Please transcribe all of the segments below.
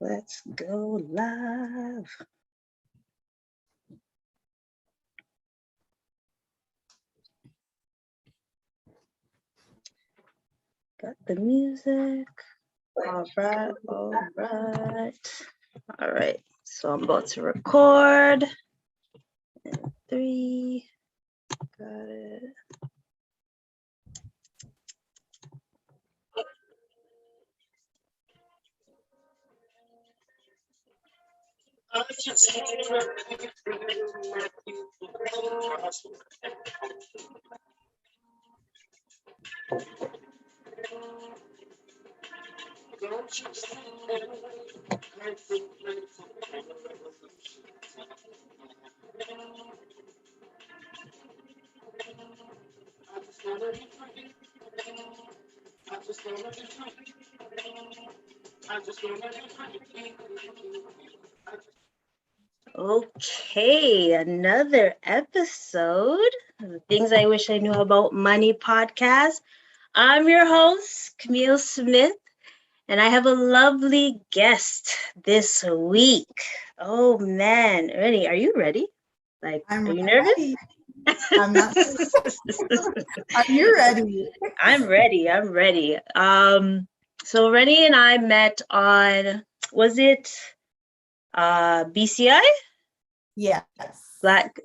Let's go live. Got the music. All right. All right. So I'm about to record. And 3. Got it. Okay, another episode of the Things I Wish I Knew About Money podcast. I'm your host, Camille Smith, and I have a lovely guest this week. Oh man, Reni, are you ready? Like, I'm are you nervous? ready. I'm not. Are you ready? I'm ready. So Reni and I met on, was it BCI? Yes.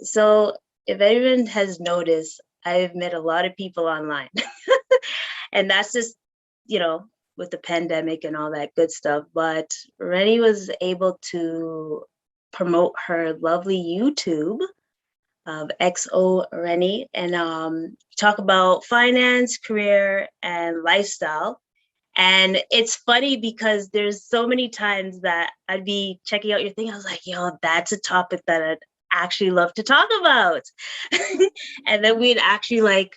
So if anyone has noticed, I've met a lot of people online. And that's just, with the pandemic and all that good stuff. But Reni was able to promote her lovely YouTube of xoReni and talk about finance, career, and lifestyle. And it's funny because there's so many times that I'd be checking out your thing. I was like, yo, that's a topic that I'd actually love to talk about. And then we'd actually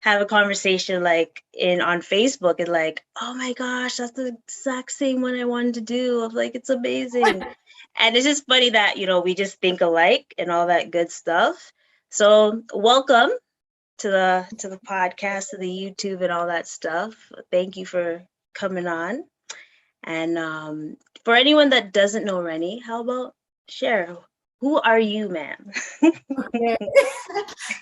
have a conversation on Facebook and oh my gosh, that's the exact same one I wanted to do. I'm like, it's amazing. And it's just funny that, we just think alike and all that good stuff. So welcome to the podcast, to the YouTube and all that stuff. Thank you for coming on. And for anyone that doesn't know Reni, how about share? Who are you, ma'am? Okay.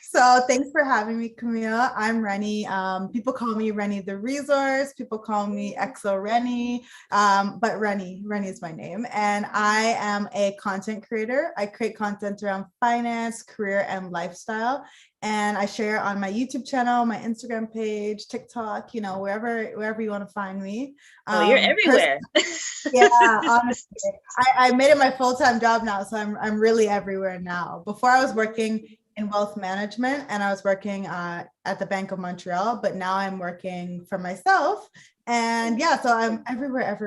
So thanks for having me, Camille. I'm Reni. People call me Reni the Resource. People call me xoReni. But Reni is my name. And I am a content creator. I create content around finance, career, and lifestyle. And I share on my YouTube channel, my Instagram page, TikTok, wherever you want to find me. Oh, you're everywhere. Yeah, honestly, I made it my full-time job now, so I'm really everywhere now. Before I was working in wealth management and I was working at the Bank of Montreal, but now I'm working for myself. And yeah, so I'm everywhere,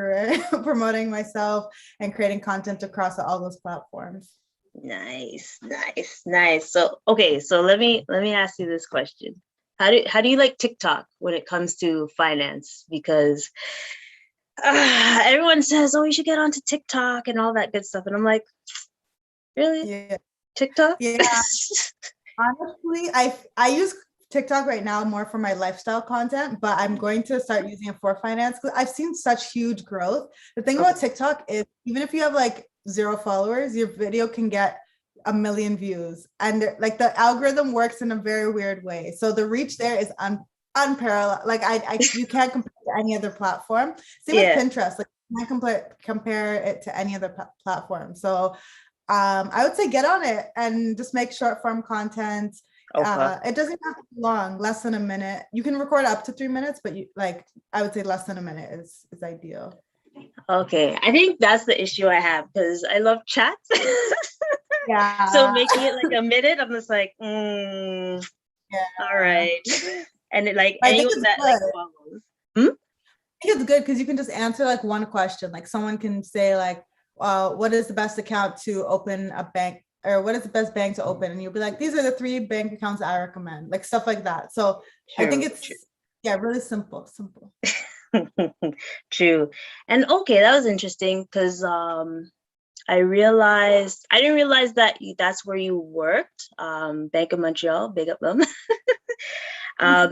promoting myself and creating content across all those platforms. Nice. So, okay, so let me ask you this question. How do you like TikTok when it comes to finance? Because everyone says, oh, you should get onto TikTok and all that good stuff. And I'm like, really? Yeah. TikTok? Yeah. Honestly, I use TikTok right now more for my lifestyle content, but I'm going to start using it for finance because I've seen such huge growth. The thing about TikTok is even if you have 0 followers, your video can get 1 million views. And the algorithm works in a very weird way. So the reach there is unparalleled. You can't compare it to any other platform. Same with Pinterest. You can't compare it to any other platform. So I would say get on it and just make short form content. Okay. It doesn't have to be long, less than a minute. You can record up to 3 minutes, but I would say less than a minute is ideal. Okay, I think that's the issue I have because I love chats. Yeah. So making it a minute, I'm just like, yeah. All right. And anyone that follows. I think it's good because you can just answer one question. Someone can say what is the best account to open a bank, or what is the best bank to open? And you'll be like, these are the 3 bank accounts I recommend, stuff like that. So I think it's really simple. True. And okay, that was interesting because I didn't realize that that's where you worked, Bank of Montreal, big up them.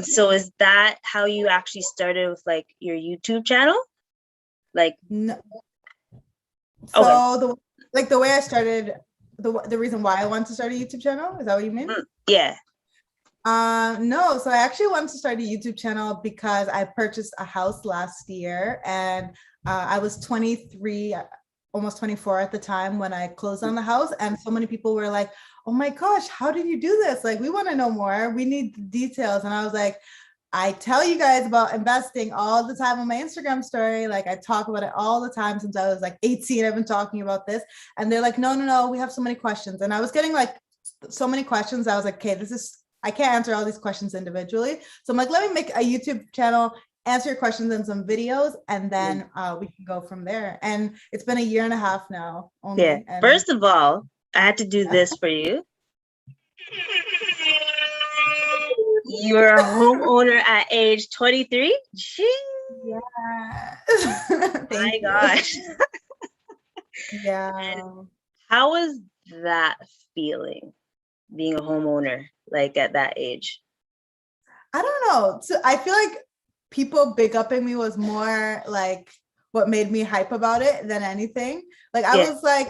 So is that how you actually started with your YouTube channel? No. Okay. So the way I started, the reason why I want to start a YouTube channel, is that what you mean? Yeah. No, so I actually wanted to start a YouTube channel because I purchased a house last year, and I was 23, almost 24 at the time when I closed on the house. And so many people were like, oh my gosh, how did you do this? Like, we want to know more. We need the details. And I was like, I tell you guys about investing all the time on my Instagram story. Like, I talk about it all the time since I was like 18. I've been talking about this. And they're like, no, no, no, we have so many questions. And I was getting like so many questions. I was like, okay, I can't answer all these questions individually. So I'm like, let me make a YouTube channel, answer your questions in some videos, and then we can go from there. And it's been a year and a half now only. Yeah. And First of all, I had to do this for you. You're a homeowner at age 23? yeah. My gosh. Yeah. And how was that feeling, being a homeowner, like at that age? I don't know. So I feel like people big upping me was more like what made me hype about it than anything. Like I was like,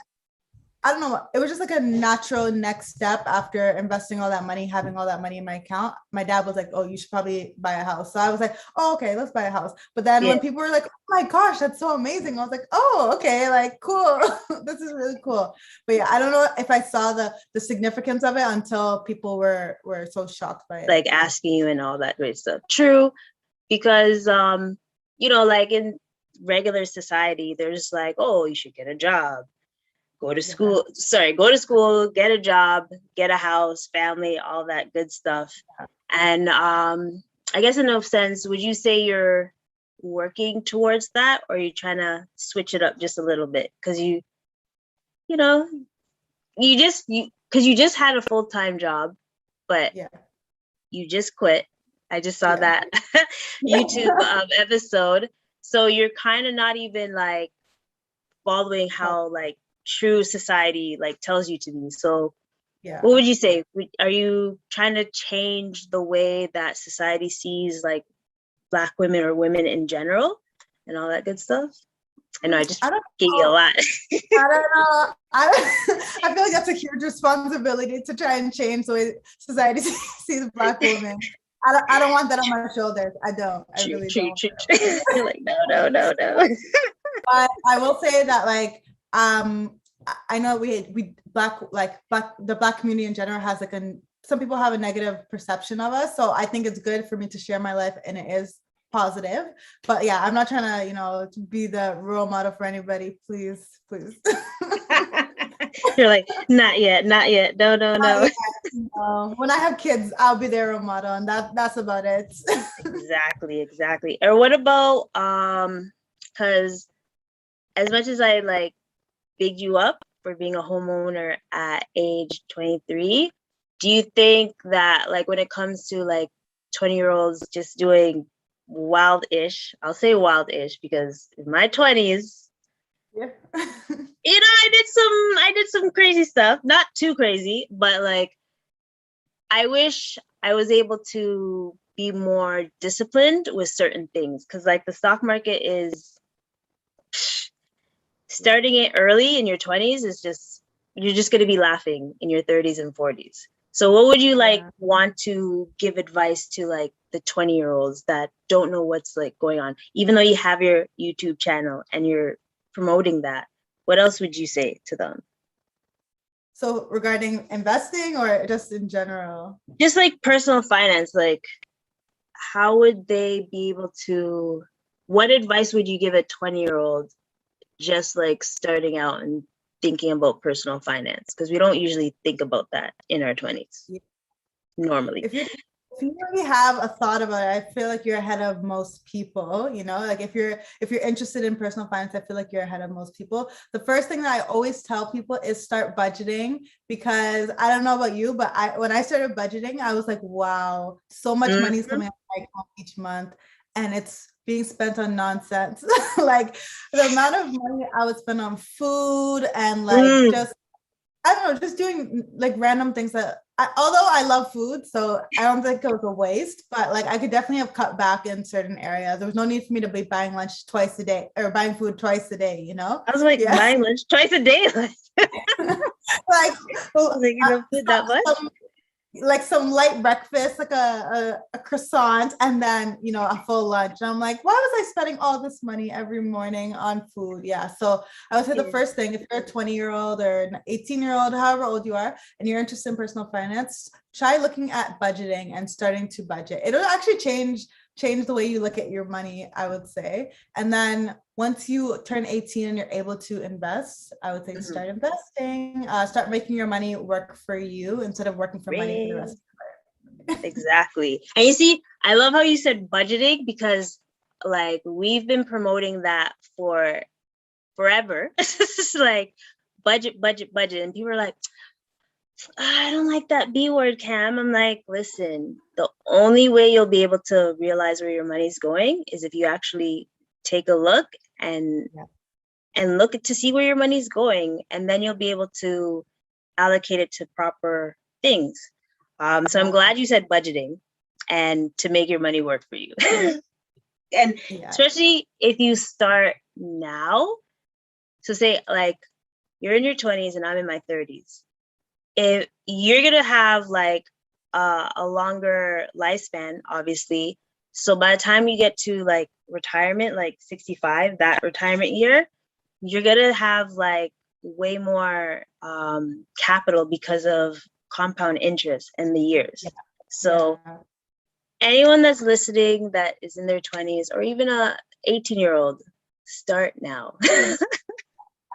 I don't know. It was just like a natural next step after investing all that money, having all that money in my account. My dad was like, oh, you should probably buy a house. So I was like, oh, okay, let's buy a house. But then when people were like, oh my gosh, that's so amazing, I was like, oh, okay, like cool. This is really cool. But yeah, I don't know if I saw the significance of it until people were so shocked by it. Like asking you and all that great stuff. True. Because you know, like in regular society, there's like, oh, you should get a job. Go to school, get a job, get a house, family, all that good stuff. And I guess in no sense, would you say you're working towards that, or are you trying to switch it up just a little bit? Because you know, because you just had a full-time job, but you just quit. I just saw that YouTube episode. So you're kind of not even like following how like true society like tells you to be. So what would you say? Are you trying to change the way that society sees like Black women or women in general and all that good stuff? I know I just gave you a lot. I don't know. I feel like that's a huge responsibility to try and change the way society sees Black women. I don't want that on my shoulders. I don't. I really don't. You're like, no. But I will say that like I know the Black community in general has like some people have a negative perception of us. So I think it's good for me to share my life, and it is positive. But yeah, I'm not trying to, to be the role model for anybody. Please. You're like, not yet. No. When I have kids, I'll be their role model, and that's about it. Exactly. Or what about because as much as I like bigged you up for being a homeowner at age 23, do you think that like when it comes to like 20-year-olds just doing I'll say wild-ish because in my 20s, I did some crazy stuff, not too crazy, but like I wish I was able to be more disciplined with certain things, because like the stock market is starting it early in your 20s is just, you're just going to be laughing in your 30s and 40s. So what would you like want to give advice to like the 20-year-olds that don't know what's like going on, even though you have your YouTube channel and you're promoting that? What else would you say to them? So regarding investing or just in general? Just like personal finance, like how would they be able to, what advice would you give a 20-year-old just like starting out and thinking about personal finance? Because we don't usually think about that in our 20s normally. If you already have a thought about it, I feel like you're ahead of most people. Like if you're interested in personal finance, I feel like you're ahead of most people. The first thing that I always tell people is start budgeting, because I don't know about you, but when I started budgeting, I was like, wow, so much money is coming out each month, and it's being spent on nonsense. Like the amount of money I would spend on food and like just I don't know, just doing like random things that although I love food, so I don't think it was a waste, but like I could definitely have cut back in certain areas. There was no need for me to be buying lunch twice a day or buying food twice a day, you know? I was like, Yeah. buying lunch twice a day. Like, I was like, you know, food that much? like some light breakfast, like a croissant, and then a full lunch. And I'm like, why was I spending all this money every morning on food? Yeah. So I would say the first thing, if you're a 20-year-old or an 18-year-old, however old you are, and you're interested in personal finance, try looking at budgeting and starting to budget. It'll actually change the way you look at your money, I would say. And then once you turn 18 and you're able to invest, I would say start investing, start making your money work for you instead of working for money for the rest of your life. Exactly. And you see, I love how you said budgeting, because like we've been promoting that for forever. It's like budget. And people are like, I don't like that B word, Cam. I'm like, listen, the only way you'll be able to realize where your money's going is if you actually take a look and look to see where your money's going, and then you'll be able to allocate it to proper things. So I'm glad you said budgeting and to make your money work for you. And especially if you start now. So say like you're in your 20s and I'm in my 30s. If you're going to have like a longer lifespan, obviously. So by the time you get to like retirement, like 65, that retirement year, you're going to have like way more capital because of compound interest in the years. So anyone that's listening that is in their 20s or even a 18-year-old, start now.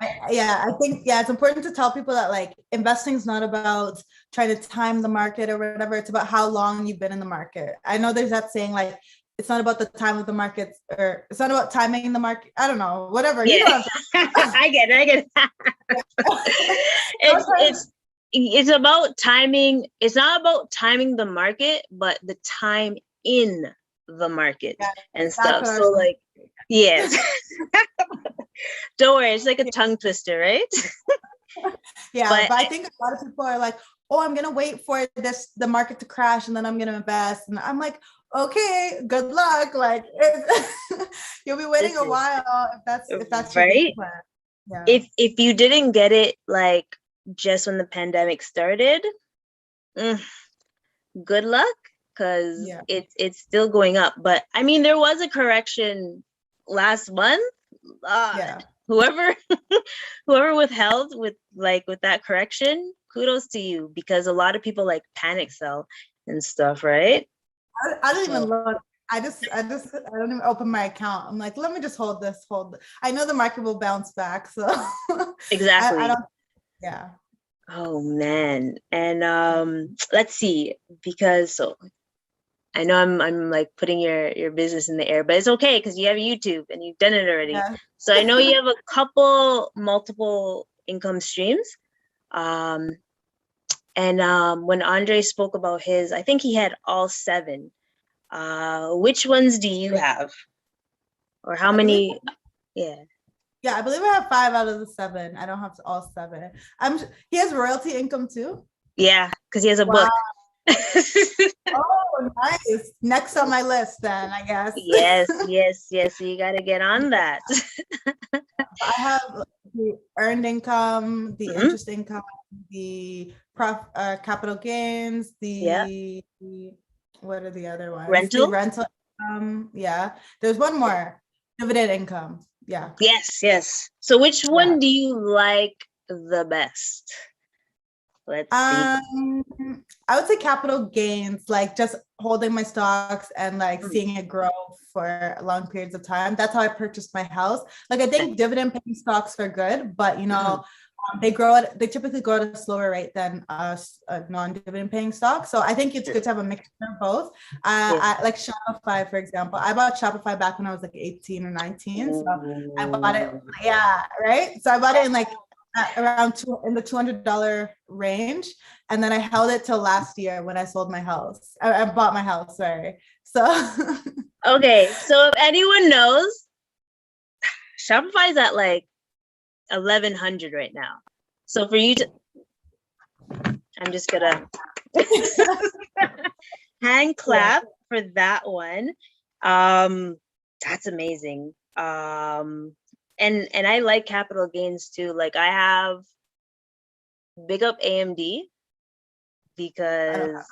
I think it's important to tell people that like investing is not about trying to time the market or whatever. It's about how long you've been in the market. I know there's that saying like it's not about the time of the market, or it's not about timing the market. I don't know, whatever. Yeah. You know I get it. It's about timing. It's not about timing the market, but the time in the market and stuff. So like, yes. Don't worry, it's like a tongue twister, right? But I think a lot of people are like, oh, I'm gonna wait for the market to crash and then I'm gonna invest. And I'm like, okay, good luck. Like you'll be waiting a while if that's your game plan. Yeah. If you didn't get it like just when the pandemic started, good luck, because it's still going up. But I mean, there was a correction last month. Whoever withheld with that correction, kudos to you, because a lot of people like panic sell and stuff, right? I don't even look. I don't even open my account. I'm like, let me just hold this. I know the market will bounce back, so exactly. I don't. Oh man, and let's see, because I know I'm like putting your business in the air, but it's okay because you have YouTube and you've done it already. Yeah. So I know you have a couple multiple income streams. And when Andre spoke about his, I think he had all 7. Which ones do you have? Or how many? Yeah, I believe I have 5 out of the 7. I don't have all 7. He has royalty income too? Yeah, because he has a book. Oh, nice. Next on my list then, I guess. Yes. So you got to get on that. I have the earned income, the interest income, the capital gains, what are the other ones? Rental? The rental income. Yeah. There's one more. Dividend income. Yeah. Yes. So which one do you like the best? Let's see. I would say capital gains, like just holding my stocks and like seeing it grow for long periods of time. That's how I purchased my house. Like I think dividend paying stocks are good, but they typically grow at a slower rate than a non-dividend paying stock. So I think it's good to have a mixture of both. I like Shopify, for example. I bought Shopify back when I was like 18 or 19. So I bought it. Yeah, right. So I bought it in like around in the $200 range, and then I held it till last year when I sold my house. I bought my house, sorry. So okay, so if anyone knows, Shopify is at like 1,100 right now. So for you to I'm just gonna hand clap for that one. That's amazing. And I like capital gains too. Like I have big up AMD because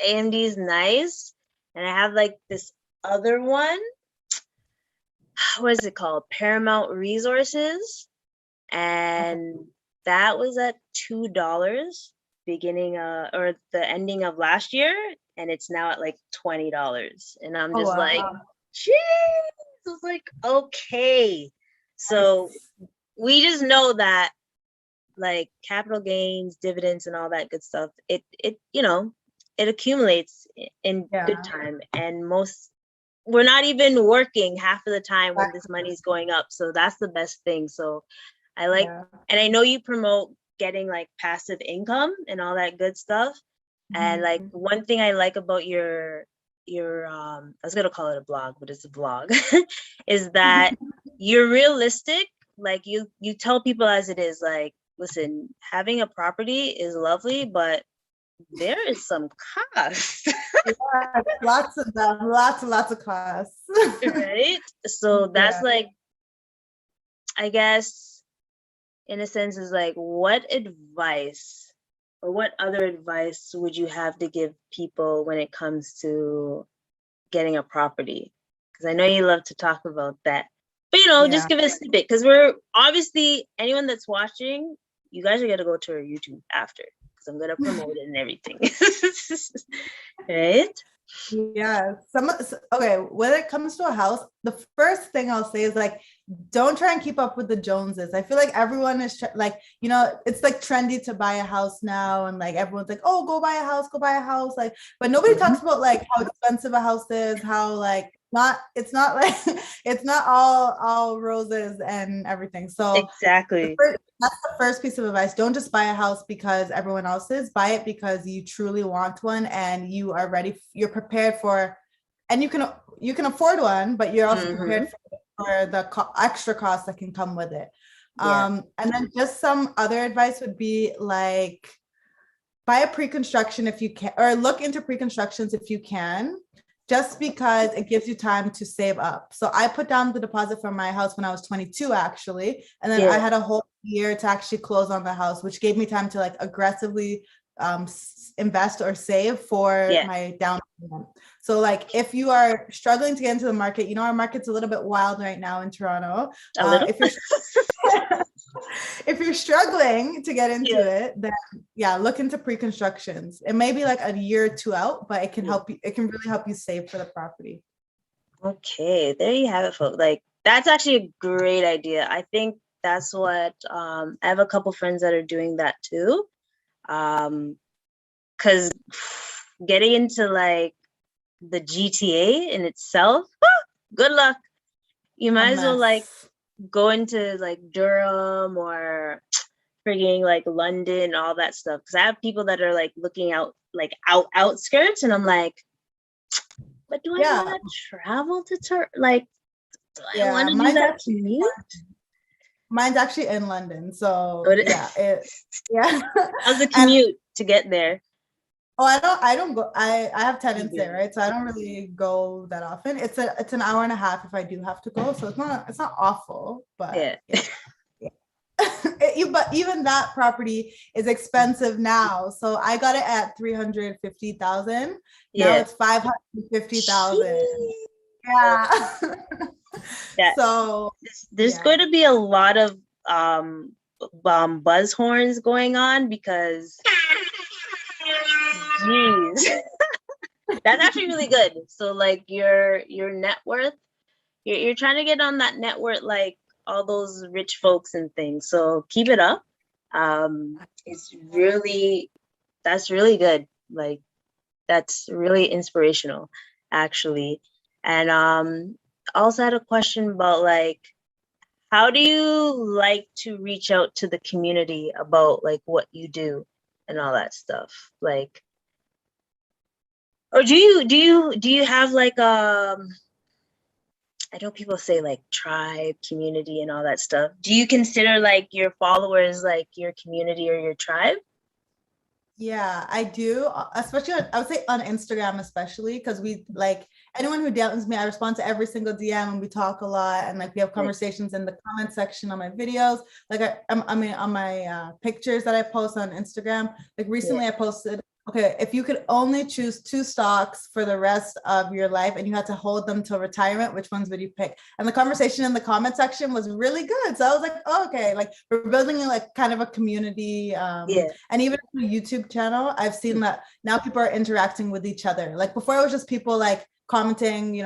AMD is nice. And I have like this other one. What is it called? Paramount Resources. And that was at $2 beginning or the ending of last year. And it's now at like $20. And I'm just like, jeez. It's like, okay. So we just know that like capital gains, dividends, and all that good stuff, it accumulates in good time. And we're not even working half of the time when this money is going up. So that's the best thing. So I like, and I know you promote getting like passive income and all that good stuff. And like one thing I like about your I was gonna call it a blog, but it's a vlog, is that you're realistic. Like you tell people as it is, like, listen, having a property is lovely, but there is some cost. Lots of them, lots of costs. Right? So that's like, I guess, in a sense, is like, what advice or what other advice would you have to give people when it comes to getting a property? Because I know you love to talk about that. But, just give it a snippet, because we're obviously, anyone that's watching, you guys are going to go to our YouTube after, because I'm going to promote it and everything. Right? Yeah. Okay. When it comes to a house, the first thing I'll say is like, don't try and keep up with the Joneses. I feel like everyone is like, it's like trendy to buy a house now. And like, everyone's like, oh, go buy a house. Like, but nobody talks about like how expensive a house is, how like, it's not like, it's not all roses and everything. So exactly. That's the first piece of advice. Don't just buy a house because everyone else is. Buy it because you truly want one and you are ready. You're prepared for, and you can afford one, but you're also prepared for the extra costs that can come with it. And then just some other advice would be like, buy a pre-construction if you can, or look into pre-constructions if you can, just because it gives you time to save up. So I put down the deposit for my house when I was 22, actually. And then I had a whole year to actually close on the house, which gave me time to like aggressively invest or save for my down payment. So like, if you are struggling to get into the market, our market's a little bit wild right now in Toronto. If you're struggling to get into it, then look into pre-constructions. It may be like a year or two out, but it can help you. It can really help you save for the property. Okay, there you have it, folks. Like, that's actually a great idea. I think that's what I have a couple friends that are doing that too. Because getting into like the GTA in itself, good luck. You might as well like go into like Durham or frigging like London, all that stuff. Because I have people that are like looking out like outskirts, and I'm like, but do I want to travel to like? Do I want to do that commute? Mine's actually in London, so How's the commute to get there? Oh, I don't go. I have tenants there, right? So I don't really go that often. It's an hour and a half if I do have to go. So it's not awful, but but even that property is expensive now. So I got it at 350,000. Now it's 550,000. Yeah. So there's going to be a lot of buzz horns going on, because geez. That's actually really good. So like your net worth, you're trying to get on that net worth like all those rich folks and things. So keep it up. That's really good. Like, that's really inspirational, actually. And also had a question about like, how do you like to reach out to the community about like what you do and all that stuff? Like, or do you have like I know people say like tribe, community, and all that stuff. Do you consider like your followers like your community or your tribe? Yeah, I do. Especially I would say on Instagram, especially because we like anyone who DMs me, I respond to every single DM and we talk a lot and like we have Right. conversations in the comment section on my videos. Like I mean on my pictures that I post on Instagram. Like Yeah. recently I posted, okay, if you could only choose two stocks for the rest of your life and you had to hold them till retirement, which ones would you pick? And the conversation in the comment section was really good. So I was like, oh, okay, like we're building like kind of a community. Yeah. And even on the YouTube channel, I've seen that now people are interacting with each other. Like before, it was just people like commenting,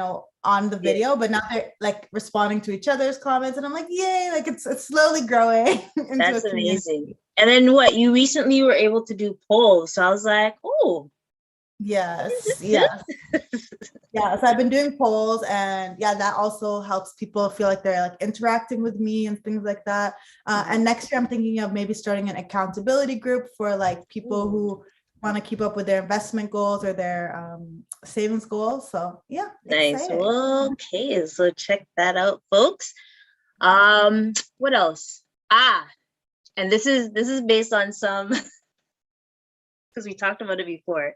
on the Yeah. video, but now they're like responding to each other's comments, and I'm like, yay! Like it's slowly growing into a That's community. amazing. And then what? You recently were able to do polls. So I was like, oh, Yes, this is yeah, yeah. So I've been doing polls, and yeah, that also helps people feel like they're like interacting with me and things like that. good. And next year, I'm thinking of maybe starting an accountability group for like people Ooh, who want to keep up with their investment goals or their savings goals. So yeah, nice. exciting. Well, okay, so check that out, folks. What else? Ah, and this is based on some because we talked about it before.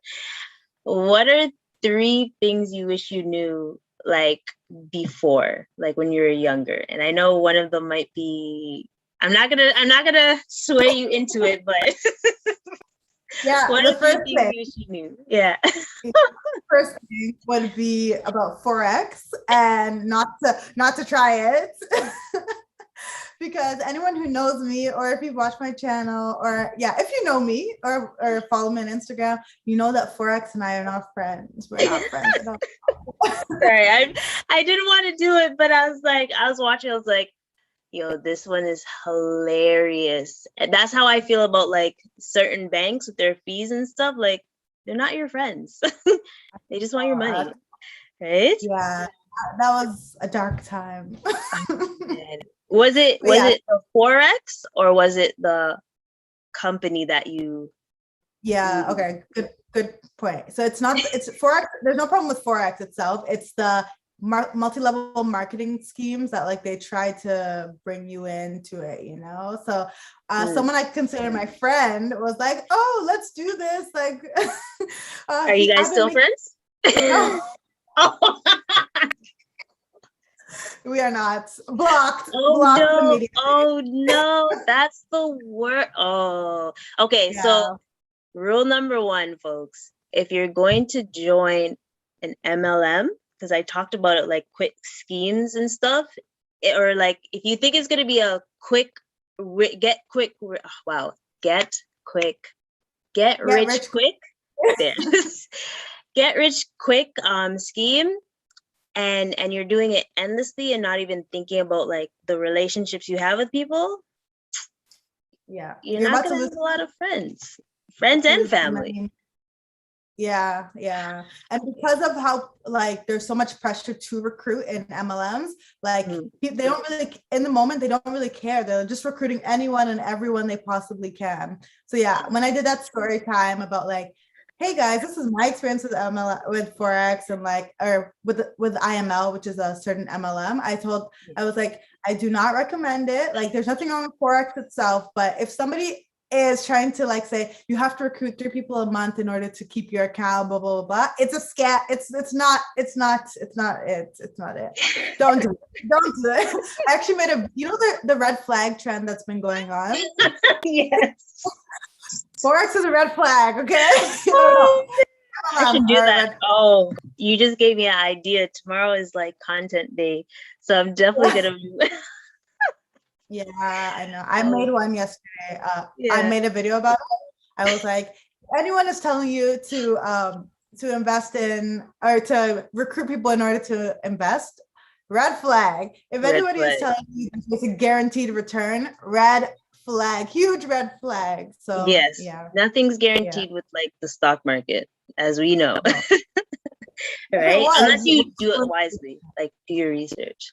What are three things you wish you knew like before, like when you were younger? And I know one of them might be I'm not gonna sway you into it, but Yeah, what the are three first things thing, you wish you knew? Yeah. first thing would be about forex, and not to try it. Because anyone who knows me, or if you've watched my channel, or yeah, if you know me or follow me on Instagram, you know that forex and I are not friends. We're not friends at all. Sorry, I didn't want to do it, but I was watching, I was like, yo, this one is hilarious. And that's how I feel about like certain banks with their fees and stuff. Like, they're not your friends. They just want your money, right? Yeah, that was a dark time. And was it But was yeah, it the forex or was it the company that you yeah, okay, good point. So it's forex. There's no problem with forex itself. It's the multi-level marketing schemes that like they try to bring you into it. So Mm. someone I consider my friend was like, oh, let's do this, like Are you guys I've been still making friends? no, Oh, we are not. Blocked oh blocked no, immediately. oh no, that's the word. Oh, okay. So Yeah, rule number one, folks, if you're going to join an MLM, because I talked about it like quick schemes and stuff, or like if you think it's going to be a quick, get quick, wow, get quick, get get rich rich. quick, there, get rich quick scheme, and you're doing it endlessly and not even thinking about like the relationships you have with people, Yeah, you're you're not about to going to lose have a lot of friends and family. money. Yeah, yeah. And because of how like there's so much pressure to recruit in MLMs, like Mm. they don't really in the moment they don't really care. They're just recruiting anyone and everyone they possibly can. So yeah, when I did that story time about like, hey guys, this is my experience with ML with Forex and like or with IML, which is a certain MLM. I was like, I do not recommend it. Like there's nothing wrong with Forex itself, but if somebody is trying to like say you have to recruit 3 people a month in order to keep your account, blah blah blah. It's a scam. It's not it. Don't do it. Don't do it. I actually made the red flag trend that's been going on. Yes. Forex is a red flag, okay? I don't Oh, know. I should do that. Red Oh, you just gave me an idea. Tomorrow is like content day. So I'm definitely flag. gonna Yeah, I know. I oh, made one yesterday. I yeah. made a video about it. I was like, if anyone is telling you to invest in or to recruit people in order to invest, red flag. If Red anybody is flag. telling you it's a guaranteed return, red flag, huge red flag. So Yes. yeah, Nothing's yeah. guaranteed with like the stock market, as we know. No. If it Right? Unless was, you do it wisely, like do your research.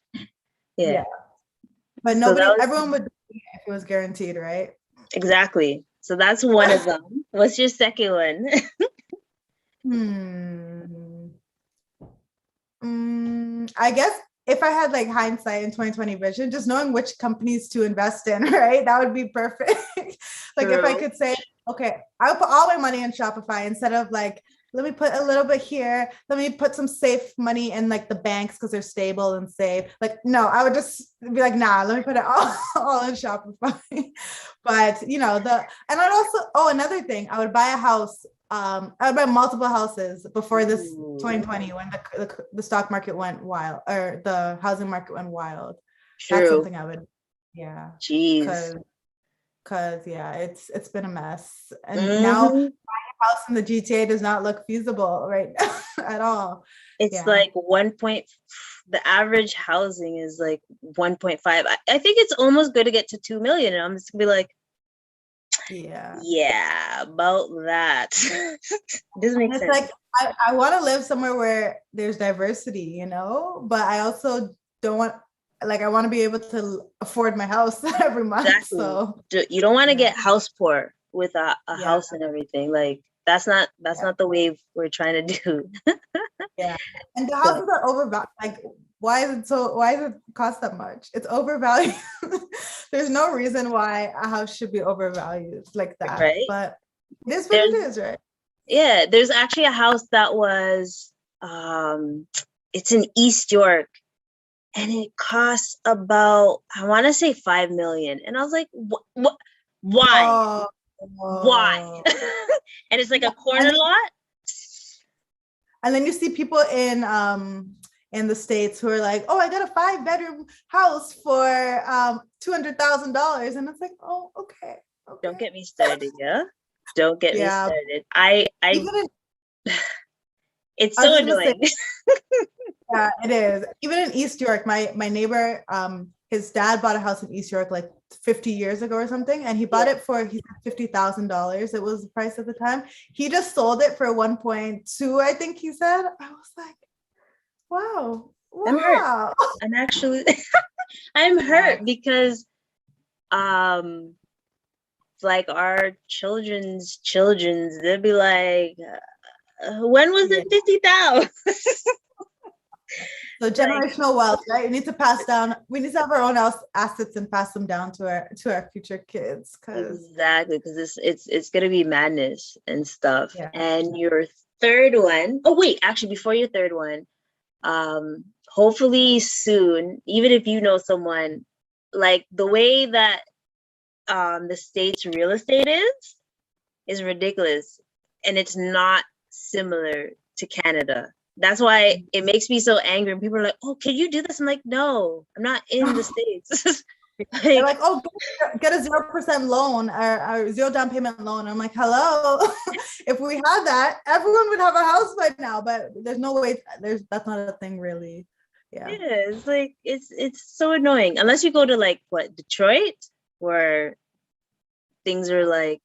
Yeah. yeah. But So that was everyone would do it if it was guaranteed, right? exactly. So that's one of them. What's your second one? Hmm. I guess if I had like hindsight in 2020 vision, just knowing which companies to invest in, right? That would be perfect. Like if I True. could say, okay, I would put all my money in Shopify instead of like, let me put a little bit here. Let me put some safe money in like the banks because they're stable and safe. Like, no, I would just be like, nah, let me put it all in Shopify. But you know, and I'd also, oh, another thing, I would buy a house. I would buy multiple houses before this Ooh, 2020 when the stock market went wild or the housing market went wild. That's true. something I would, yeah, Jeez. because yeah, it's been a mess. And now Hmm. house in the GTA does not look feasible right now at all. It's Yeah. like the average housing is like 1.5. I think it's almost good to get to 2 million. And I'm just gonna be like, Yeah. yeah, about that. Doesn't And make it's sense. like I want to live somewhere where there's diversity, you know, but I also don't want like I want to be able to afford my house every month. Exactly. So You don't want to yeah. get house poor with a Yeah. house and everything. Like that's Yeah. not the wave we're trying to do. Yeah. And the So, houses are overvalued. Like, why is it cost that much? It's overvalued. There's no reason why a house should be overvalued like that. right? But it is what it There's is, right? yeah, there's actually a house that was it's in East York and it costs about I want to say 5 million. And I was like, what why? Oh, Why? oh. And it's like a And corner lot. then you see people in the States who are like, oh, I got a 5-bedroom house for $200,000. And it's like, oh, okay. Don't Okay. get me started, yeah? Don't get me Yeah. started. I Even in, it's I was so just gonna say, annoying. yeah, it is. Even in East York, my neighbor, his dad bought a house in East York like 50 years ago or something, and he bought Yeah. it for he said $50,000. It was the price at the time. He just sold it for 1.2, I think he said. I was like, wow, I'm hurt. wow. I'm actually I'm Yeah, hurt because um like our children's they'll be like when was yeah. it 50,000? So Like generational wealth, right? We need to pass down. We need to have our own assets and pass them down to our future kids. Because exactly because it's gonna be madness and stuff. yeah, And your third one, oh wait, actually before your third one, hopefully soon, even if you know someone, like the way that the state's real estate is ridiculous and it's not similar to Canada. That's why it makes me so angry. And people are like, "Oh, can you do this?" I'm like, "No, I'm not in the states." they're Like, like, oh, get a 0% loan or zero down payment loan. I'm like, hello. If we had that, everyone would have a house by now. But there's no way. That's not a thing, really. Yeah. yeah, it's like it's so annoying. Unless you go to like what Detroit, where things are like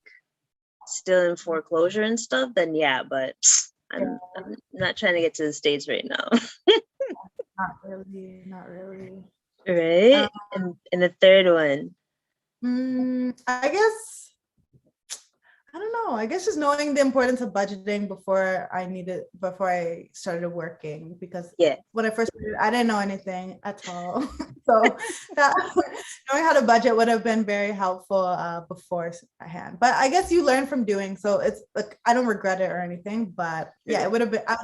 still in foreclosure and stuff, then yeah. But I'm not trying to get to the states right now. Not really. Not really. Right? And the third one. I guess I don't know. I guess just knowing the importance of budgeting before I started working, because Yeah. when I first started, I didn't know anything at all. So that, knowing how to budget would have been very helpful beforehand. But I guess you learn from doing. So it's like I don't regret it or anything. But yeah, it would have been. I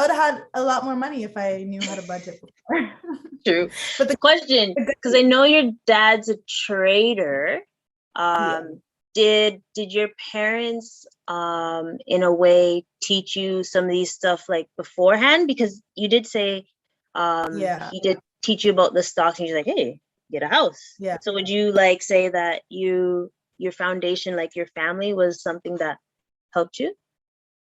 would have had a lot more money if I knew how to budget before. True. But Question, because I know your dad's a trader. yeah, Did your parents in a way teach you some of these stuff like beforehand? Because you did say yeah, he did teach you about the stocks and you're like, hey, get a house. yeah. So would you like say that your foundation, like your family, was something that helped you?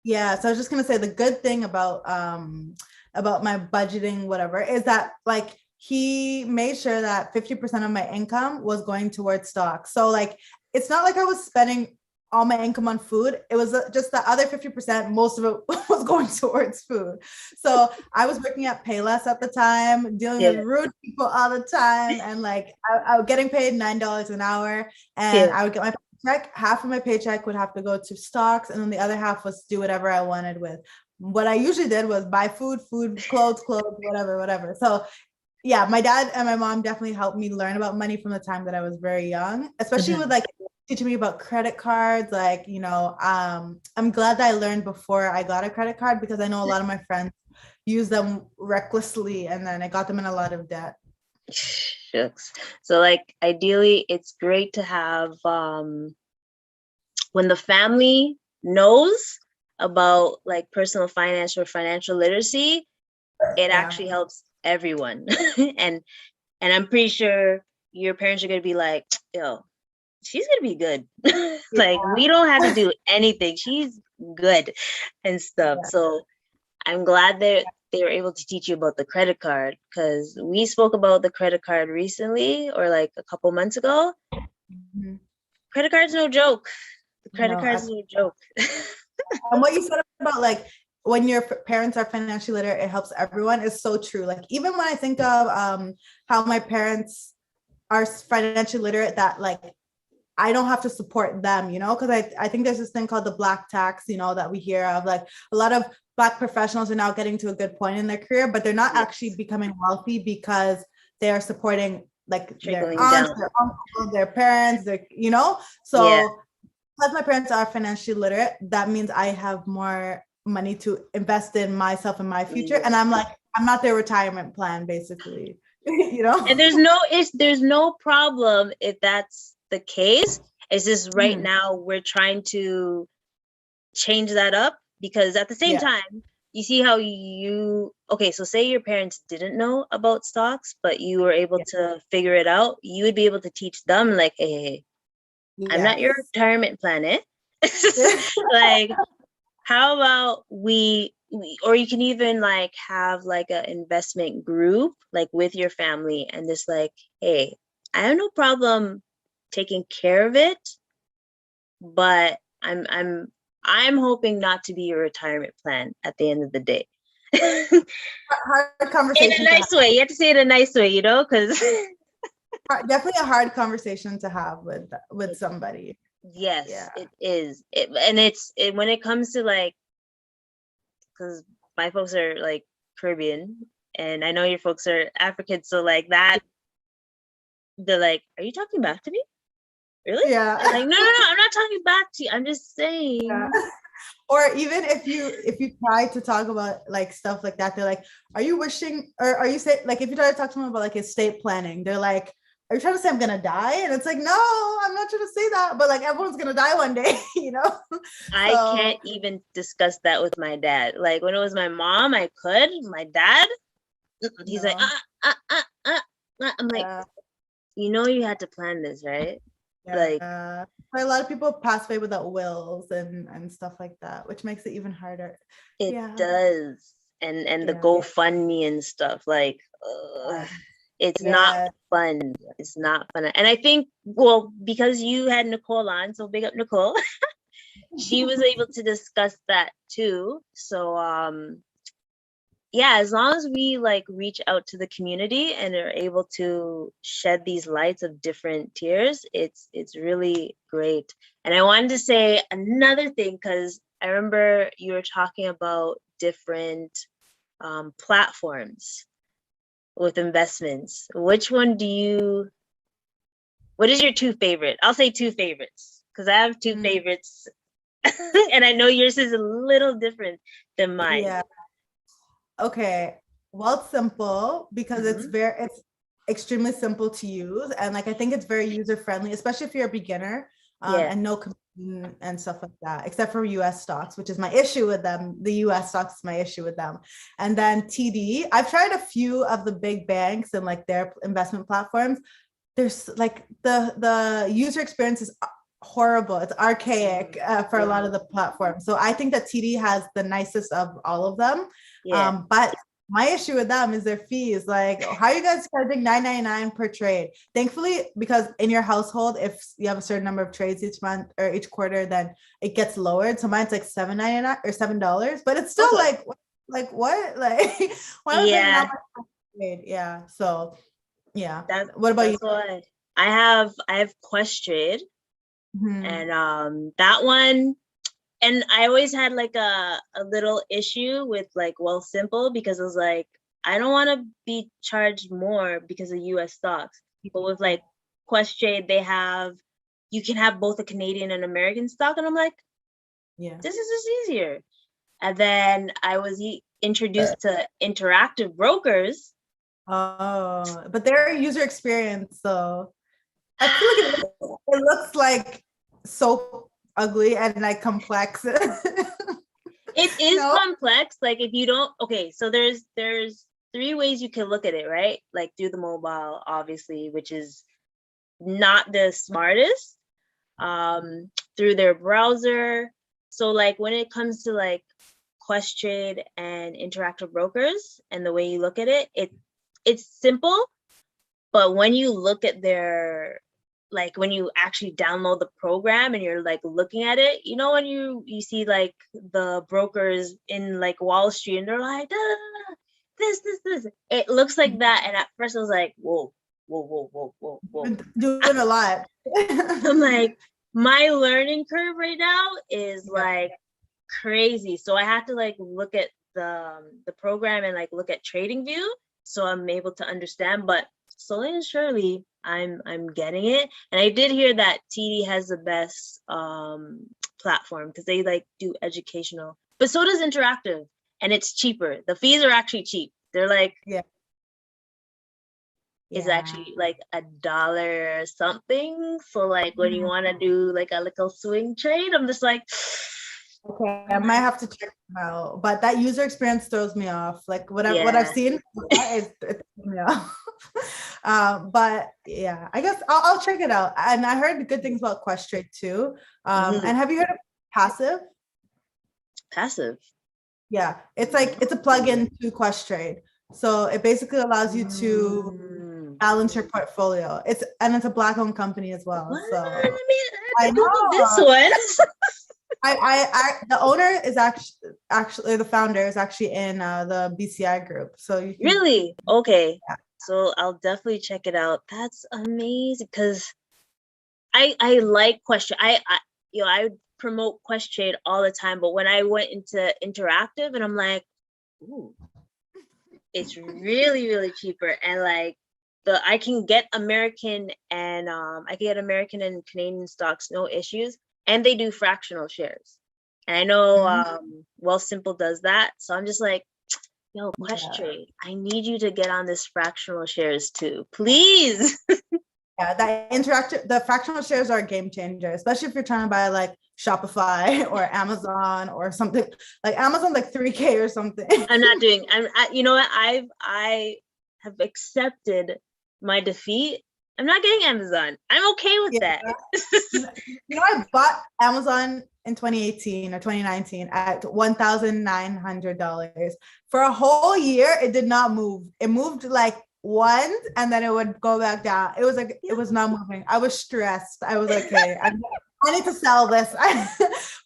Yeah, so I was just gonna say the good thing about my budgeting, whatever, is that like he made sure that 50% of my income was going towards stocks. So like it's not like I was spending all my income on food. It was just the other 50%, most of it was going towards food. So I was working at Payless at the time, dealing with Yeah. rude people all the time, and like I was getting paid $9 an hour, and Yeah. I would get my paycheck. Half of my paycheck would have to go to stocks, and then the other half was to do whatever I wanted with. What I usually did was buy food, clothes, whatever. So yeah, my dad and my mom definitely helped me learn about money from the time that I was very young, especially with Mhm. like teaching me about credit cards. Like, I'm glad that I learned before I got a credit card, because I know a lot of my friends use them recklessly, and then I got them in a lot of debt. Shucks. So like ideally it's great to have when the family knows about like personal finance or financial literacy, it Yeah. actually helps everyone. and I'm pretty sure your parents are gonna be like, yo, she's gonna be good. Like we don't have to do anything. She's good and stuff. Yeah. So I'm glad that they were able to teach you about the credit card, because we spoke about the credit card recently or like a couple months ago. Mm-hmm. Credit card's no joke. The credit No, card's no joke. and what you said about like when your parents are financially literate, it helps everyone is so true. Like even when I think of how my parents are financially literate, that like I don't have to support them, because I think there's this thing called the black tax, that we hear of. Like a lot of Black professionals are now getting to a good point in their career, but they're not actually becoming wealthy because they are supporting like their aunts, their uncles, their parents, so because my parents are financially literate, that means I have more money to invest in myself and my future. And I'm like, I'm not their retirement plan, basically. And there's no problem if that's the case. It's just right now we're trying to change that up, because at the same time, you see how so say your parents didn't know about stocks, but you were able to figure it out. You would be able to teach them like, hey, I'm not your retirement plan, eh? Like, how about we or you can even like have like an investment group like with your family, and just like, hey, I have no problem taking care of it, but I'm hoping not to be your retirement plan at the end of the day. Hard conversation. In a nice way. You have to say it in a nice way, because definitely a hard conversation to have with somebody. Yes, it is. And when it comes to like, because my folks are like Caribbean, and I know your folks are African, so like that, they're like, "Are you talking back to me? Really?" Yeah. I'm like, no, I'm not talking back to you. I'm just saying. Yeah. Or even if you try to talk about like stuff like that, they're like, "Are you wishing?" Or are you say like if you try to talk to them about like estate planning, they're like, "Are you trying to say I'm gonna die?" And it's like, no, I'm not trying to say that, but like everyone's gonna die one day, I can't even discuss that with my dad. Like when it was my mom, I could. My dad, he's like, I'm like, you had to plan this, right? Like, a lot of people pass away without wills and stuff like that, which makes it even harder. It does. And the GoFundMe and stuff, like, it's not fun. It's not fun. And I think, well, because you had Nicole on, so big up Nicole, she was able to discuss that too. So as long as we like reach out to the community and are able to shed these lights of different tiers, it's really great. And I wanted to say another thing, because I remember you were talking about different platforms with investments. What is your two favorite? I'll say two favorites, because I have two favorites and I know yours is a little different than mine. Yeah. Okay. Well, it's simple because it's extremely simple to use. And like, I think it's very user friendly, especially if you're a beginner and no commission and stuff like that, except for US stocks, which is my issue with them. The US stocks is my issue with them. And then TD, I've tried a few of the big banks and like their investment platforms. There's like the user experience is horrible. It's archaic for a lot of the platforms. So I think that TD has the nicest of all of them. But my issue with them is their fees. Like, how are you guys charging $9.99 per trade? Thankfully, because in your household, if you have a certain number of trades each month or each quarter, then it gets lowered. So mine's like $7.99 or $7, but it's still like what? Like why am I paying that much per trade? Yeah. So what about you? What I have Questrade. And that one, and I always had like a little issue with like Wealthsimple, because I was like, I don't want to be charged more because of US stocks. But with like Questrade, they have you can have both a Canadian and American stock. And I'm like, Yeah. this is just easier. And then I was introduced to interactive brokers. Oh, but their user experience, so I feel like it looks like so ugly and like complex. It is complex. Like if you don't, okay, so there's 3 ways you can look at it, right? Like through the mobile, obviously, which is not the smartest, through their browser. So like when it comes to like Questrade and interactive brokers and the way you look at it, it's simple, but when you look at their, like when you actually download the program and you're like looking at it, you know, when you see like the brokers in like Wall Street and they're like, this, it looks like that. And at first I was like, whoa. Doing a lot. I'm like, my learning curve right now is like crazy. So I have to like look at the program and like look at TradingView so I'm able to understand. But slowly and surely I'm getting it. And I did hear that TD has the best platform because they like do educational, but so does interactive, and it's cheaper. The fees are actually cheap. They're like is actually like $1 or something. So like when you want to do like a little swing trade, I'm just like, okay, I might have to check them out. But that user experience throws me off. Like what I've seen, it throws me off. But yeah, I guess I'll check it out. And I heard good things about Questrade too. And have you heard of Passive? Passive? Yeah, it's like it's a plugin to Questrade. So it basically allows you to balance your portfolio. It's a Black-owned company as well. What? So I know this one. The owner is actually the founder is actually in the BCI group. So you can, really? Okay. Yeah. So I'll definitely check it out. That's amazing because I like Questrade. I promote Questrade all the time, but when I went into interactive and I'm like, ooh, it's really, really cheaper. And like I can get American and Canadian stocks, no issues. And they do fractional shares. And I know Wealthsimple does that. So I'm just like, yo, Questrade, I need you to get on this fractional shares too, please. Yeah, the fractional shares are a game changer, especially if you're trying to buy like Shopify or Amazon or something. Like Amazon, like 3K or something. You know what? I have accepted my defeat. I'm not getting Amazon. I'm okay with that. I bought Amazon in 2018 or 2019 at $1,900. For a whole year, it did not move. It moved like once and then it would go back down. It was like, it was not moving. I was stressed. I was like, okay, I need to sell this.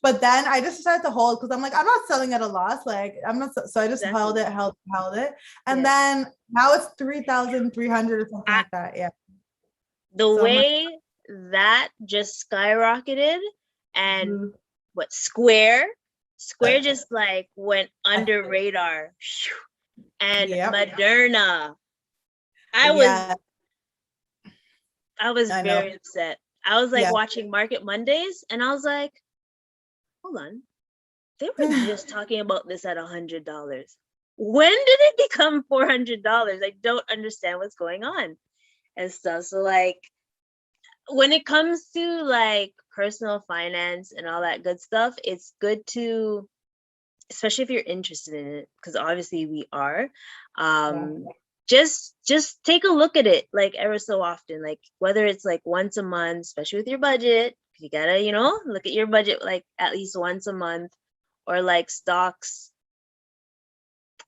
But then I just started to hold because I'm like, I'm not selling at a loss. Like I'm not. So I just held it. And then now it's 3,300 or something like that. Yeah. The way that just skyrocketed and what Square just like went under radar, and Moderna. I was very upset. I was like watching Market Mondays and I was like, hold on. They were just talking about this at $100. When did it become $400? I don't understand what's going on and stuff. So like when it comes to like personal finance and all that good stuff, it's good to, especially if you're interested in it, because obviously we are, just take a look at it like ever so often, like whether it's like once a month, especially with your budget, you gotta, look at your budget like at least once a month, or like stocks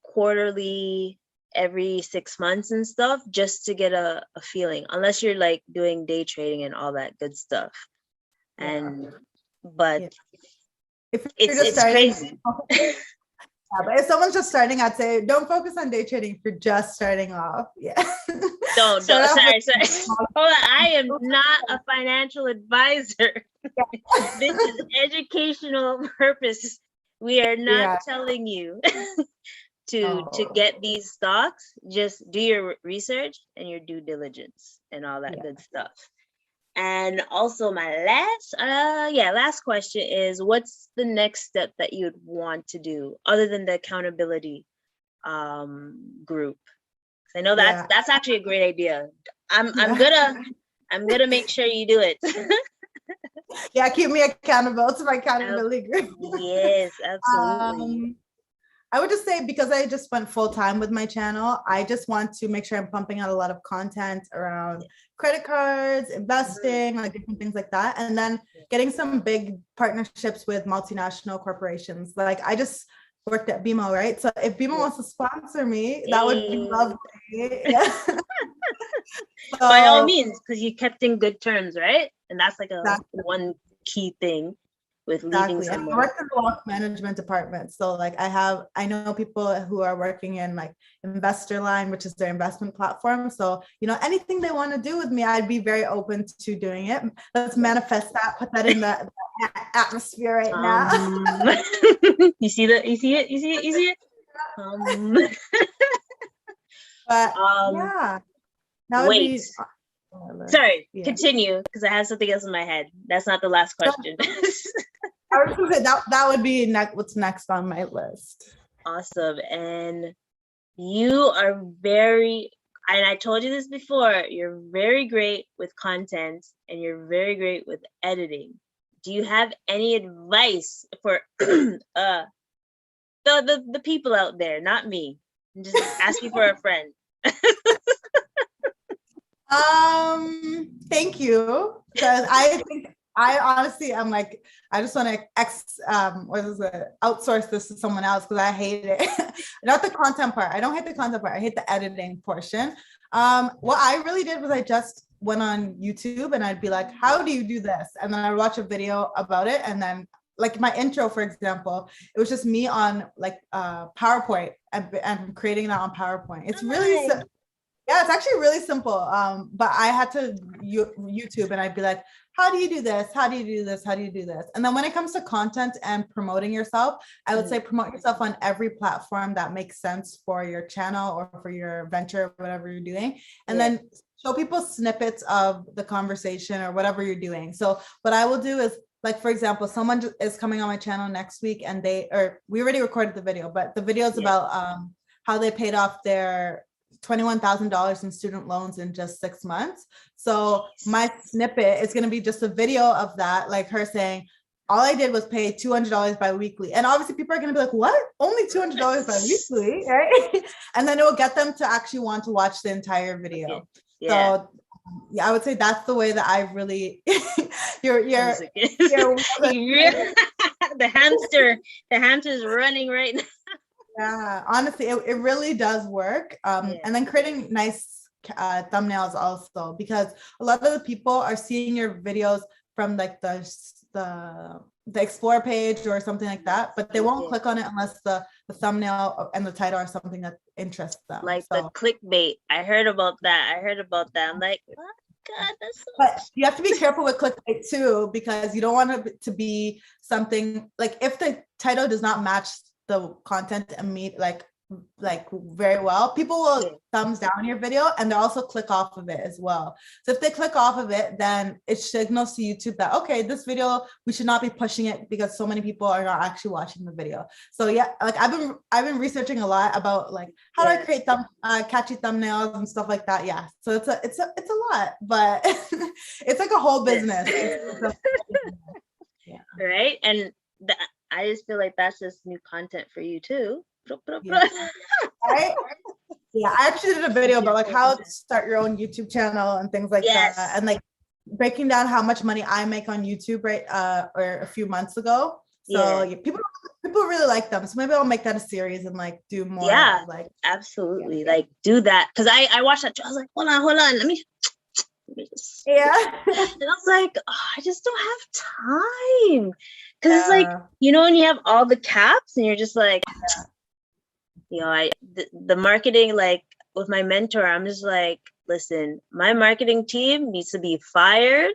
quarterly, every 6 months and stuff, just to get a feeling, unless you're like doing day trading and all that good stuff. But if it's crazy. But if someone's just starting, I'd say don't focus on day trading if you're just starting off. Yeah. Don't. Sorry. Hold on. I am not a financial advisor. This is educational purpose. We are not telling you to get these stocks. Just do your research and your due diligence and all that good stuff. And also my last question is, what's the next step that you'd want to do other than the accountability group? I know Yeah. that's actually a great idea. I'm Yeah. gonna make sure you do it. Yeah, keep me accountable to my accountability group. Yes, absolutely. um I would just say, because I just went full time with my channel, I just want to make sure I'm pumping out a lot of content around credit cards, investing, like different things like that. And then getting some big partnerships with multinational corporations. Like I just worked at BMO, right? So if BMO wants to sponsor me, that would be Hey. lovely. Yeah. By all So means, because you kept in good terms, right? And that's like a that's one key thing with leaving exactly. And I someone. work in the wealth management department. So like I know people who are working in like Investor Line, which is their investment platform. So, anything they want to do with me, I'd be very open to doing it. Let's manifest that, put that in the atmosphere right now. You see it. Um, But um, yeah, that would wait. be on my list. Sorry, Yeah. continue because I have something else in my head. That's not the last question. I was gonna say that would be what's next on my list. Awesome. And you are very, and I told you this before, you're very great with content and you're very great with editing. Do you have any advice for the people out there, not me? I'm just asking for a friend. Thank you. Because I think I honestly am like, I just want to outsource this to someone else because I hate it. Not the content part. I don't hate the content part. I hate the editing portion. What I really did was I just went on YouTube and I'd be like, how do you do this? And then I'd watch a video about it. And then like my intro, for example, it was just me on like PowerPoint and creating that on PowerPoint. It's really yeah, it's actually really simple. But I had to YouTube and I'd be like, how do you do this? How do you do this? How do you do this? And then when it comes to content and promoting yourself, I would say promote yourself on every platform that makes sense for your channel or for your venture, whatever you're doing. And then show people snippets of the conversation or whatever you're doing. So what I will do is, like, for example, someone is coming on my channel next week and we already recorded the video, but the video is about how they paid off their $21,000 in student loans in just 6 months. So my snippet is going to be just a video of that, like her saying, all I did was pay $200 bi-weekly. And obviously people are going to be like, what? Only $200 bi-weekly, right? And then it will get them to actually want to watch the entire video. Yeah. So yeah, I would say that's the way that I really the hamster's running right now. Yeah, honestly, it really does work. And then creating nice thumbnails also, because a lot of the people are seeing your videos from like the explore page or something like that, but they won't click on it unless the thumbnail and the title are something that interests them. Like the clickbait. I heard about that. I'm like, oh, God, that's so but you have to be careful with clickbait too, because you don't want it to be something like, if the title does not match the content and meet like very well, people will thumbs down your video and they'll also click off of it as well. So if they click off of it, then it signals to YouTube that, okay, this video, we should not be pushing it because so many people are not actually watching the video. So yeah, like I've been researching a lot about like how do I create catchy thumbnails and stuff like that. Yeah, so it's a lot, but it's like a whole business. Yeah. Right. And I just feel like that's just new content for you too. Yeah. Yeah, I actually did a video about like how to start your own YouTube channel and things like that, and like breaking down how much money I make on YouTube or a few months ago. So people really like them. So maybe I'll make that a series and like do more. Yeah, like absolutely, like do that, because I watched that. I was like, hold on, let me just, and I was like, oh, I just don't have time, because it's like, when you have all the caps and you're just like, the marketing, like with my mentor, I'm just like, listen, my marketing team needs to be fired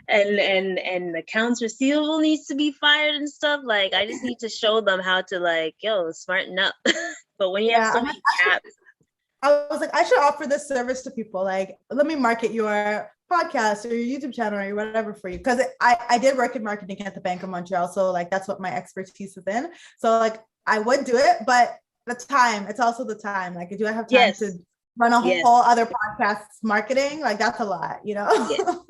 and accounts receivable needs to be fired and stuff. Like, I just need to show them how to like, smarten up. But when you have so many caps, I was like, I should offer this service to people. Like, let me market your podcast or your YouTube channel or whatever for you. Because I did work in marketing at the Bank of Montreal. So like that's what my expertise is in. So like I would do it, but the time, it's also the time. Like, do I have time to Yes. run a Yes. whole other podcast marketing? Like that's a lot, you Yes. know?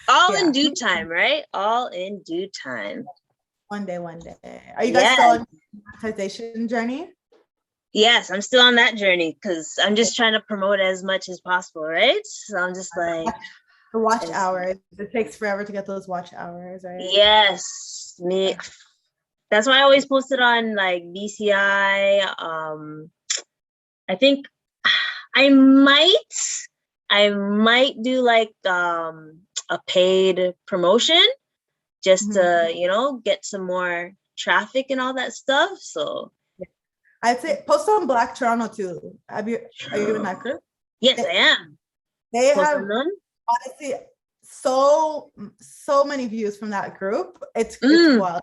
All in Yeah. due time, right? All in due time. One day, one day. Are you guys still Yes. on monetization journey? Yes, I'm still on that journey because I'm just trying to promote as much as possible, right? So I'm just like, The watch as, hours. It takes forever to get those watch hours, right? yes, me. That's why I always post it on like VCI. I think I might, I might do like a paid promotion just to, you know, get some more traffic and all that stuff. So I'd say post on Black Toronto too. Are you in that group? yes, I am. They Post have on them. honestly so many views from that group. It's wild.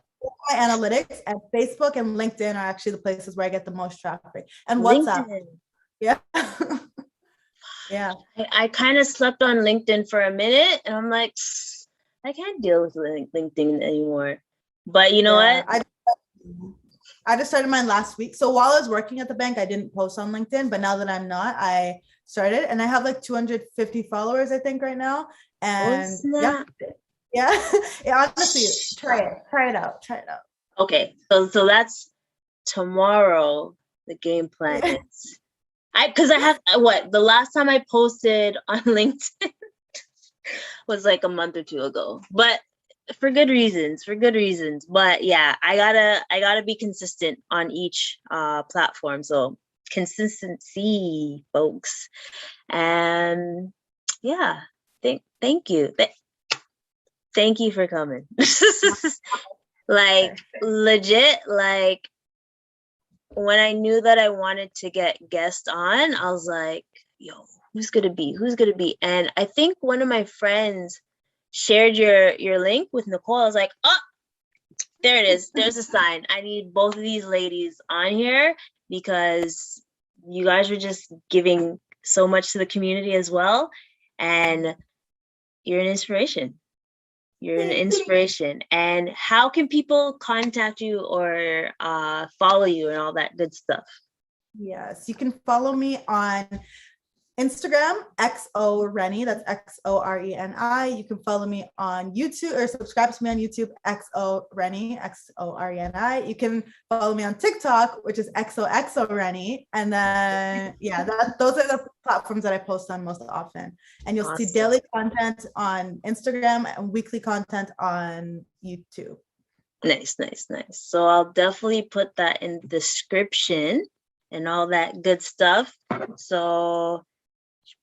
My analytics and Facebook and LinkedIn are actually the places where I get the most traffic. And WhatsApp. LinkedIn. Yeah. Yeah. I kind of slept on LinkedIn for a minute and I'm like, I can't deal with LinkedIn anymore. But you know what? I just started mine last week. So while I was working at the bank, I didn't post on LinkedIn, but now that I'm not, I started and I have like 250 followers, I think, right now. And yeah, honestly, try it out. Okay, so that's tomorrow. The game plan is because I have what the last time I posted on LinkedIn was like a month or two ago, but for good reasons. But yeah, I gotta be consistent on each platform. So consistency, folks, and yeah, thank you. Thank you for coming. Like legit, like when I knew that I wanted to get guests on, I was like, yo, who's gonna be? And I think one of my friends shared your link with Nicole. I was like, oh, there it is. There's a sign. I need both of these ladies on here because you guys were just giving so much to the community as well. And you're an inspiration. You're an inspiration. And how can people contact you or follow you and all that good stuff? Yes, you can follow me on Instagram, xoReni, that's XORENI. You can follow me on YouTube or subscribe to me on YouTube, xoReni, XORENI. You can follow me on TikTok, which is XOXOReni. And then, yeah, those are the platforms that I post on most often. And you'll see daily content on Instagram and weekly content on YouTube. Nice. So I'll definitely put that in the description and all that good stuff. So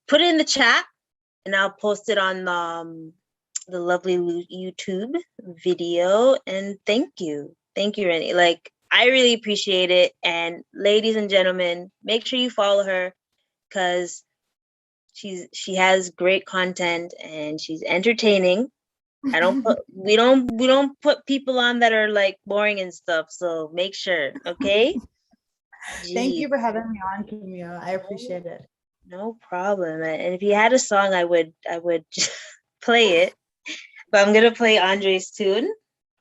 put it in the chat and I'll post it on the lovely YouTube video. And thank you, Reni. Like, I really appreciate it. And ladies and gentlemen, make sure you follow her because she has great content and she's entertaining. We don't put people on that are like boring and stuff. So make sure, okay? Thank you for having me on, Camille. I appreciate it. No problem. And if you had a song, I would play it. But I'm gonna play Andre's tune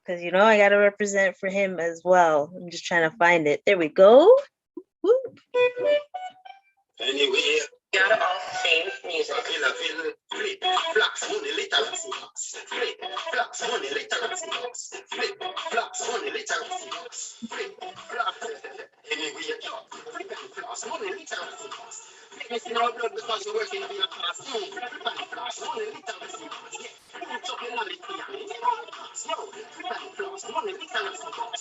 because you know I gotta represent for him as well. I'm just trying to find it. There we go. Woo. Anyway, got all the same music. Flip, flux, money, literacy box. Flip, flux, money, literacy box. Flip, flux, money, literacy box. Flip, flux. Anyway, flip and flux, money, literacy box. Flip me see no blood because you're working in your class. Flip and flux, money, literacy box. Yeah, put up your knowledge here. Yo, flip and flux, money, literacy box.